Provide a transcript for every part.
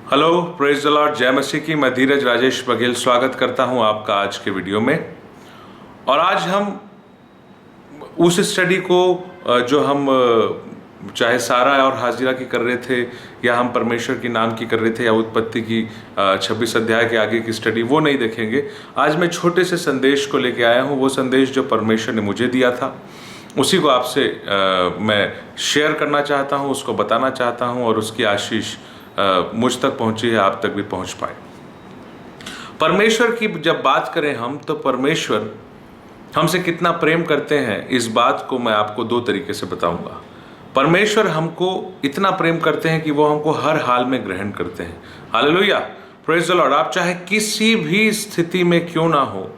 Hello, praise the Lord, जय मसीह की। मैं धीरज राजेश बघेल स्वागत करता हूं आपका आज के वीडियो में। और आज हम उस स्टडी को जो हम चाहे सारा और हाजिरा की कर रहे थे, या हम परमेश्वर के नाम की कर रहे थे, या उत्पत्ति की 26 अध्याय के आगे की स्टडी, वो नहीं देखेंगे। आज मैं छोटे से संदेश को लेके आया हूँ। वो संदेश जो परमेश्वर ने मुझे दिया था, उसी को आपसे मैं शेयर करना चाहता हूँ, उसको बताना चाहता हूँ, और उसकी आशीष मुझ तक पहुंची है, आप तक भी पहुंच पाए। परमेश्वर की जब बात करें हम, तो परमेश्वर हमसे कितना प्रेम करते हैं, इस बात को मैं आपको दो तरीके से बताऊंगा। परमेश्वर हमको इतना प्रेम करते हैं कि वो हमको हर हाल में ग्रहण करते हैं। Hallelujah, praise the Lord. आप चाहे किसी भी स्थिति में क्यों ना हो,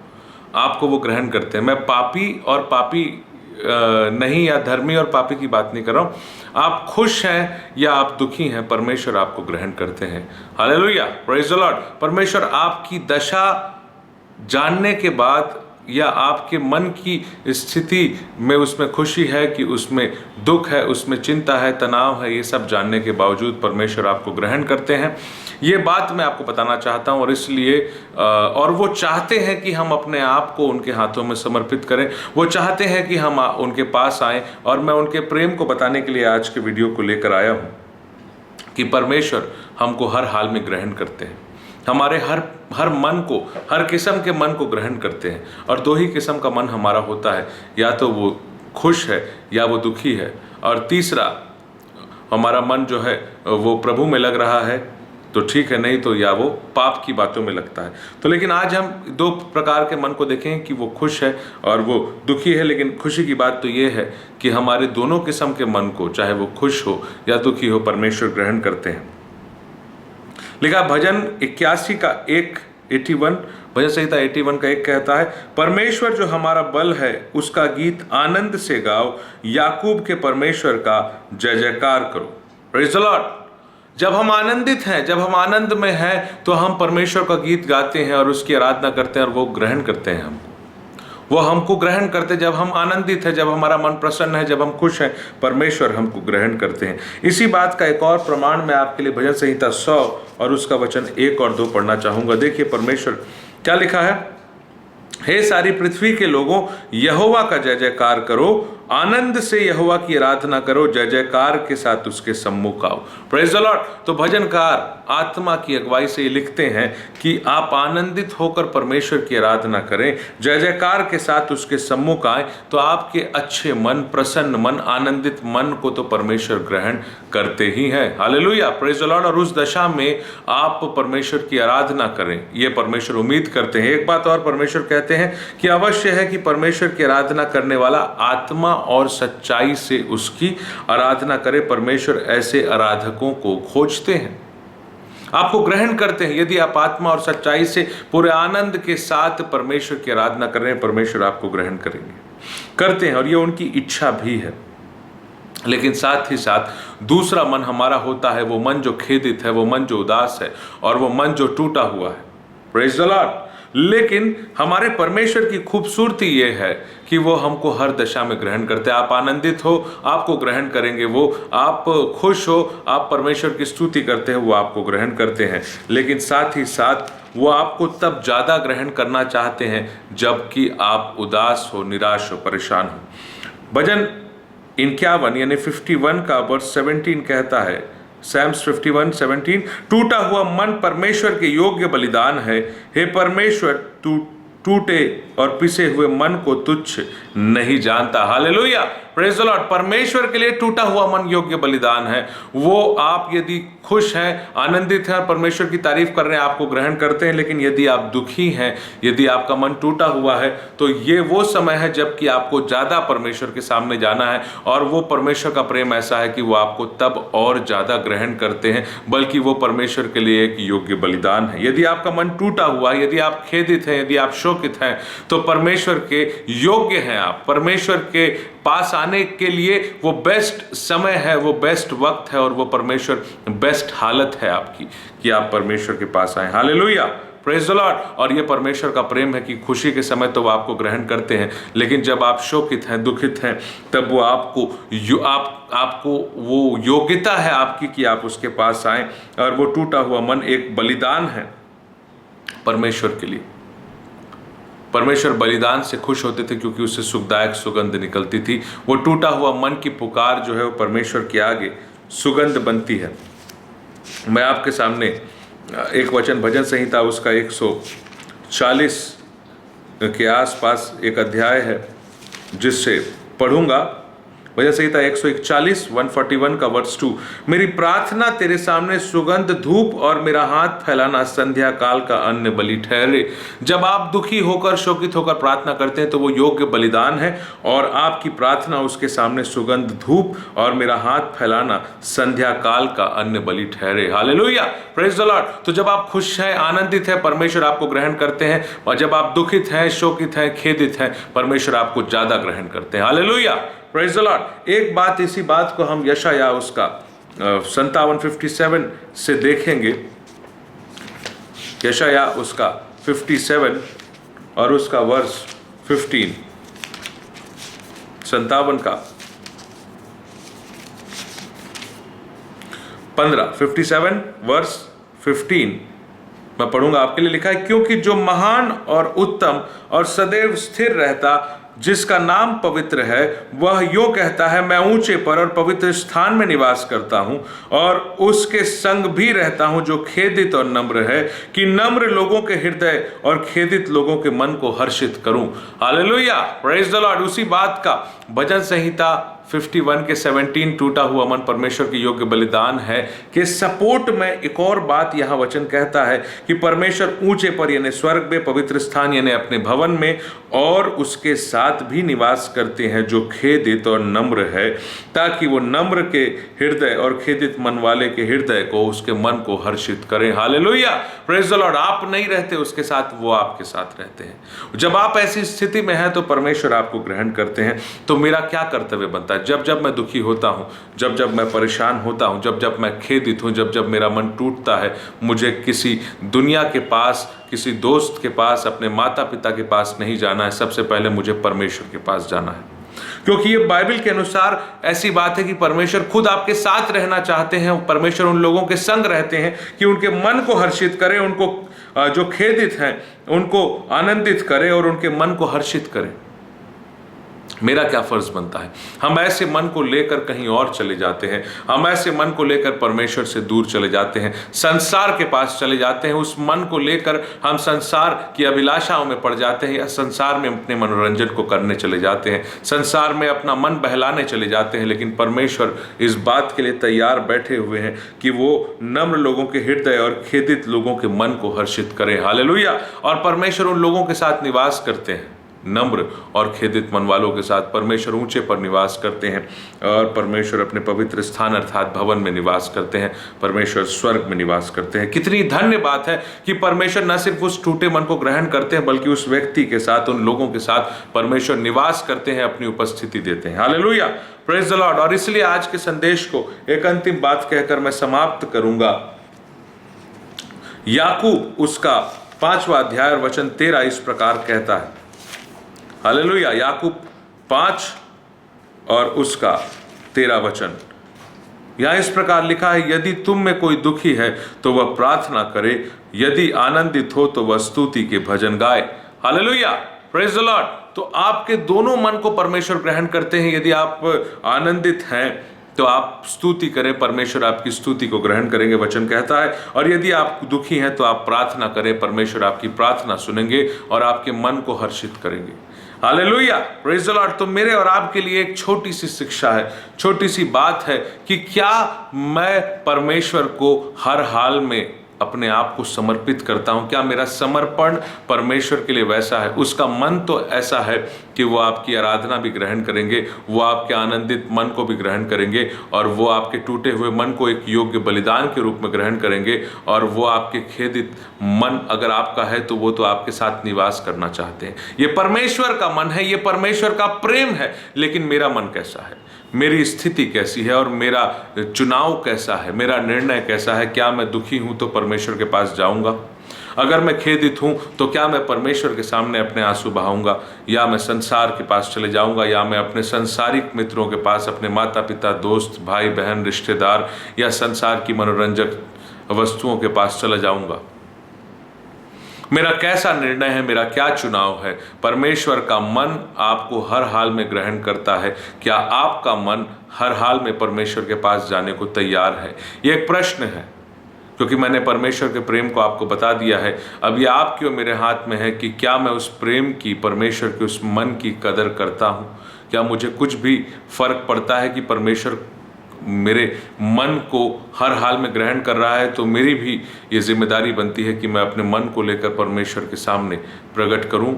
आपको वो ग्रहण करते हैं। मैं पापी और पापी नहीं, या धर्मी और पापी की बात नहीं कर रहा हूं। आप खुश हैं या आप दुखी हैं, परमेश्वर आपको ग्रहण करते हैं। Hallelujah, praise the Lord. परमेश्वर आपकी दशा जानने के बाद, या आपके मन की स्थिति में उसमें खुशी है कि उसमें दुख है, उसमें चिंता है, तनाव है, ये सब जानने के बावजूद परमेश्वर आपको ग्रहण करते हैं। ये बात मैं आपको बताना चाहता हूँ। और इसलिए और वो चाहते हैं कि हम अपने आप को उनके हाथों में समर्पित करें। वो चाहते हैं कि हम उनके पास आएँ। और मैं उनके प्रेम को बताने के लिए आज के वीडियो को लेकर आया हूँ कि परमेश्वर हमको हर हाल में ग्रहण करते हैं। हमारे हर मन को, हर किस्म के मन को ग्रहण करते हैं। और दो ही किस्म का मन हमारा होता है, या तो वो खुश है या वो दुखी है। और तीसरा, हमारा मन जो है वो प्रभु में लग रहा है तो ठीक है, नहीं तो या वो पाप की बातों में लगता है। तो लेकिन आज हम दो प्रकार के मन को देखें कि वो खुश है और वो दुखी है। लेकिन खुशी की बात तो ये है कि हमारे दोनों किस्म के मन को, चाहे वो खुश हो या दुखी हो, परमेश्वर ग्रहण करते हैं। लिखा भजन 81 का 81, भजन संहिता 81 का 1 कहता है, परमेश्वर जो हमारा बल है, उसका गीत आनंद से गाओ, याकूब के परमेश्वर का जय जयकार करो। Praise the Lord. जब हम आनंदित हैं, जब हम आनंद में हैं, तो हम परमेश्वर का गीत गाते हैं और उसकी आराधना करते हैं, और वो ग्रहण करते हैं हमको। वो हमको ग्रहण करते हैं। जब हम आनंदित हैं, जब हमारा मन प्रसन्न है, जब हम खुश हैं, परमेश्वर हमको ग्रहण करते हैं। इसी बात का एक और प्रमाण मैं आपके लिए भजन संहिता 100 और उसका वचन 1 और 2 पढ़ना चाहूंगा। देखिए परमेश्वर क्या लिखा है। हे सारी पृथ्वी के लोगों, यहोवा का जय जयकार करो, आनंद से यहोवा की आराधना करो, जय जयकार के साथ उसके सम्मुख आओ। Praise the Lord. तो भजनकार आत्मा की अगुवाई से ये लिखते हैं कि आप आनंदित होकर परमेश्वर की आराधना करें, जय जयकार के साथ उसके सम्मुख आए, तो आपके अच्छे मन, प्रसन्न मन, आनंदित मन को तो परमेश्वर ग्रहण करते ही हैं। Hallelujah, praise the Lord. और उस दशा में आप परमेश्वर की आराधना करें, ये परमेश्वर उम्मीद करते हैं। एक बात और परमेश्वर कहते हैं कि अवश्य है कि परमेश्वर की आराधना करने वाला आत्मा और सच्चाई से उसकी आराधना करे। परमेश्वर ऐसे आराधकों को खोजते हैं, आपको ग्रहण करते हैं। यदि आप आत्मा और सच्चाई से पूरे आनंद के साथ परमेश्वर की आराधना कर रहे हैं, परमेश्वर आपको ग्रहण करेंगे, करते हैं, और ये उनकी इच्छा भी है। लेकिन साथ ही साथ दूसरा मन हमारा होता है, वो मन जो खेदित है, वो मन जो उदास है, और वो मन जो टूटा हुआ है। Praise the Lord. लेकिन हमारे परमेश्वर की खूबसूरती ये है कि वो हमको हर दशा में ग्रहण करते हैं। आप आनंदित हो, आपको ग्रहण करेंगे वो। आप खुश हो, आप परमेश्वर की स्तुति करते हैं, वो आपको ग्रहण करते हैं। लेकिन साथ ही साथ वो आपको तब ज़्यादा ग्रहण करना चाहते हैं जबकि आप उदास हो, निराश हो, परेशान हो। भजन 51 यानी 51 का वर्स 17 कहता है, सैम्स 51:17, टूटा हुआ मन परमेश्वर के योग्य बलिदान है। हे परमेश्वर, तू टूटे और पिसे हुए मन को तुच्छ नहीं जानता। Hallelujah, praise the Lord. परमेश्वर के लिए टूटा हुआ मन योग्य बलिदान है। वो आप यदि खुश हैं, आनंदित हैं, परमेश्वर की तारीफ कर रहे हैं, आपको ग्रहण करते हैं। लेकिन यदि आप दुखी हैं, यदि आपका मन टूटा हुआ है, तो ये वो समय है जबकि आपको ज़्यादा परमेश्वर के सामने जाना है। और वो परमेश्वर का प्रेम ऐसा है कि वो आपको तब और ज़्यादा ग्रहण करते हैं, बल्कि वो परमेश्वर के लिए एक योग्य बलिदान है। यदि आपका मन टूटा हुआ है, यदि आप खेदित हैं, यदि आप शोकित हैं, तो परमेश्वर के योग्य हैं आप। परमेश्वर के पास आने के लिए वो बेस्ट समय है, वो बेस्ट वक्त है, और वो परमेश्वर बेस्ट हालत है आपकी कि आप परमेश्वर के पास आए। Hallelujah, praise the Lord. और ये परमेश्वर का प्रेम है कि खुशी के समय तो वो आपको ग्रहण करते हैं, लेकिन जब आप शोकित हैं, दुखित हैं, तब वो आपको वो योग्यता है आपकी कि आप उसके पास आएं। और वो टूटा हुआ मन एक बलिदान है परमेश्वर के लिए। परमेश्वर बलिदान से खुश होते थे क्योंकि उससे सुखदायक सुगंध निकलती थी। वो टूटा हुआ मन की पुकार जो है वो परमेश्वर के आगे सुगंध बनती है। मैं आपके सामने एक वचन भजन संहिता उसका 140 के आसपास एक अध्याय है जिससे पढ़ूंगा। भजन संहिता 141 141 का वर्स 2। मेरी प्रार्थना तेरे सामने सुगंध धूप और मेरा हाथ फैलाना संध्या काल का अन्न बलि ठहरे। जब आप दुखी होकर शोकित होकर प्रार्थना करते हैं तो वो योग्य बलिदान है, और आपकी प्रार्थना उसके सामने सुगंध धूप और मेरा हाथ फैलाना संध्या काल का अन्न बलि ठहरे। Hallelujah, praise the Lord. तो जब आप खुश हैं, आनंदित हैं, परमेश्वर आपको ग्रहण करते हैं, और जब आप दुखित हैं, शोकित हैं, खेदित हैं, परमेश्वर आपको ज्यादा ग्रहण करते हैं। Hallelujah, praise the Lord. एक बात, इसी बात को हम यशायाह उसका 57 से देखेंगे। यशायाह उसका 57 और उसका वर्स 15, 57 का 15, 57 वर्स 15 मैं पढ़ूंगा, आपके लिए लिखा है। क्योंकि जो महान और उत्तम और सदैव स्थिर रहता, जिसका नाम पवित्र है, वह यूं कहता है, मैं ऊंचे पर और पवित्र स्थान में निवास करता हूं, और उसके संग भी रहता हूं जो खेदित और नम्र है, कि नम्र लोगों के हृदय और खेदित लोगों के मन को हर्षित करूं। Hallelujah, praise the Lord. उसी बात का भजन संहिता 51 के 17 टूटा हुआ मन परमेश्वर की योग्य बलिदान है के सपोर्ट में एक और बात यहां वचन कहता है कि परमेश्वर ऊंचे पर यानी स्वर्ग में, पवित्र स्थान यानी अपने भवन में, और उसके साथ भी निवास करते हैं जो खेदित और नम्र है, ताकि वो नम्र के हृदय और खेदित मन वाले के हृदय को, उसके मन को हर्षित करें। Hallelujah, praise the Lord. आप नहीं रहते उसके साथ, वो आपके साथ रहते हैं। जब आप ऐसी स्थिति में हैं तो परमेश्वर आपको ग्रहण करते हैं। तो मेरा क्या कर्तव्य बनता है? जब जब मैं दुखी होता हूं, जब जब मैं परेशान होता हूं, जब जब मैं खेदित हूं, जब जब मेरा मन टूटता है, मुझे किसी दुनिया के पास, किसी दोस्त के पास, अपने माता पिता के पास नहीं जाना है। सबसे पहले मुझे परमेश्वर के पास जाना है, क्योंकि ये बाइबल के अनुसार ऐसी बात है कि परमेश्वर खुद आपके साथ रहना चाहते हैं। परमेश्वर उन लोगों के संग रहते हैं कि उनके मन को हर्षित करें, उनको जो खेदित हैं उनको आनंदित करें और उनके मन को हर्षित करें। मेरा क्या फर्ज बनता है? हम ऐसे मन को लेकर कहीं और चले जाते हैं, हम ऐसे मन को लेकर परमेश्वर से दूर चले जाते हैं, संसार के पास चले जाते हैं। उस मन को लेकर हम संसार की अभिलाषाओं में पड़ जाते हैं, या संसार में अपने मनोरंजन को करने चले जाते हैं, संसार में अपना मन बहलाने चले जाते हैं। लेकिन परमेश्वर इस बात के लिए तैयार बैठे हुए हैं कि वो नम्र लोगों के हृदय और खेदित लोगों के मन को हर्षित करें। हालेलुया। और परमेश्वर उन लोगों के साथ निवास करते हैं, नम्र और खेदित मन वालों के साथ परमेश्वर ऊंचे पर निवास करते हैं, और परमेश्वर अपने पवित्र स्थान अर्थात भवन में निवास करते हैं, परमेश्वर स्वर्ग में निवास करते हैं। कितनी धन्य बात है कि परमेश्वर न सिर्फ उस टूटे मन को ग्रहण करते हैं, बल्कि उस व्यक्ति के साथ, उन लोगों के साथ परमेश्वर निवास करते हैं, अपनी उपस्थिति देते हैं। Hallelujah, praise the Lord. और इसलिए आज के संदेश को एक अंतिम बात कहकर मैं समाप्त करूंगा। याकूब उसका 5वां अध्याय और वचन 13 इस प्रकार कहता है। हालेलुया, याकूब 5 और उसका 13 वचन यहां इस प्रकार लिखा है, यदि तुम में कोई दुखी है तो वह प्रार्थना करे, यदि आनंदित हो तो वह स्तुति के भजन गाए। Hallelujah, praise the Lord. तो आपके दोनों मन को परमेश्वर ग्रहण करते हैं। यदि आप आनंदित हैं तो आप स्तुति करें, परमेश्वर आपकी स्तुति को ग्रहण करेंगे, वचन कहता है। और यदि आप दुखी हैं तो आप प्रार्थना करें, परमेश्वर आपकी प्रार्थना सुनेंगे और आपके मन को हर्षित करेंगे। Hallelujah, praise the Lord. तो मेरे और आपके लिए एक छोटी सी शिक्षा है, छोटी सी बात है कि क्या मैं परमेश्वर को हर हाल में अपने आप को समर्पित करता हूं? क्या मेरा समर्पण परमेश्वर के लिए वैसा है? उसका मन तो ऐसा है कि वो आपकी आराधना भी ग्रहण करेंगे, वो आपके आनंदित मन को भी ग्रहण करेंगे, और वो आपके टूटे हुए मन को एक योग्य बलिदान के रूप में ग्रहण करेंगे, और वो आपके खेदित मन अगर आपका है तो वो तो आपके साथ निवास करना चाहते हैं। ये परमेश्वर का मन है, ये परमेश्वर का प्रेम है। लेकिन मेरा मन कैसा है, मेरी स्थिति कैसी है, और मेरा चुनाव कैसा है, मेरा निर्णय कैसा है? क्या मैं दुखी हूं तो परमेश्वर के पास जाऊंगा? अगर मैं खेदित हूँ तो क्या मैं परमेश्वर के सामने अपने आंसू बहाऊंगा, या मैं संसार के पास चले जाऊंगा, या मैं अपने संसारिक मित्रों के पास, अपने माता पिता, दोस्त, भाई बहन, रिश्तेदार या संसार की मनोरंजक वस्तुओं के पास चला जाऊंगा? मेरा कैसा निर्णय है, मेरा क्या चुनाव है? परमेश्वर का मन आपको हर हाल में ग्रहण करता है। क्या आपका मन हर हाल में परमेश्वर के पास जाने को तैयार है? ये एक प्रश्न है, क्योंकि मैंने परमेश्वर के प्रेम को आपको बता दिया है। अब ये आपके और मेरे हाथ में है कि क्या मैं उस प्रेम की, परमेश्वर के उस मन की कदर करता हूँ। क्या मुझे कुछ भी फर्क पड़ता है कि परमेश्वर मेरे मन को हर हाल में ग्रहण कर रहा है? तो मेरी भी ये जिम्मेदारी बनती है कि मैं अपने मन को लेकर परमेश्वर के सामने प्रकट करूं,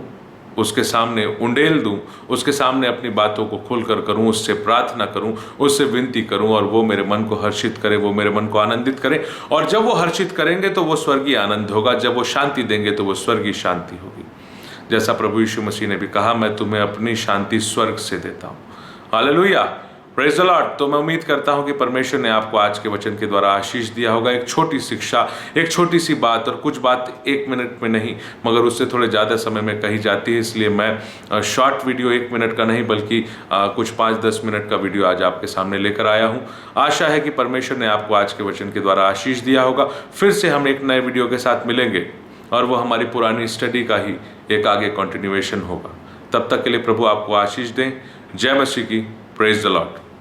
उसके सामने उंडेल दूं, उसके सामने अपनी बातों को खुलकर करूं, उससे प्रार्थना करूं, उससे विनती करूं, और वो मेरे मन को हर्षित करे, वो मेरे मन को आनंदित करे। और जब वो हर्षित करेंगे तो वो स्वर्गीय आनंद होगा, जब वो शांति देंगे तो वो स्वर्गीय शांति होगी। जैसा प्रभु यीशु मसीह ने भी कहा, मैं तुम्हें अपनी शांति स्वर्ग से देता हूँ। Hallelujah, praise the Lord. तो मैं उम्मीद करता हूं कि परमेश्वर ने आपको आज के वचन के द्वारा आशीष दिया होगा। एक छोटी शिक्षा, एक छोटी सी बात, और कुछ बात 1 मिनट में नहीं मगर उससे थोड़े ज़्यादा समय में कही जाती है, इसलिए मैं शॉर्ट वीडियो 1 मिनट का नहीं बल्कि कुछ 5-10 मिनट का वीडियो आज आपके सामने लेकर आया हूँ। आशा है कि परमेश्वर ने आपको आज के वचन के द्वारा आशीष दिया होगा। फिर से हम एक नए वीडियो के साथ मिलेंगे, और वो हमारी पुरानी स्टडी का ही एक आगे कंटिन्यूएशन होगा। तब तक के लिए प्रभु आपको आशीष दें। जय मसीह की। Praise the Lord.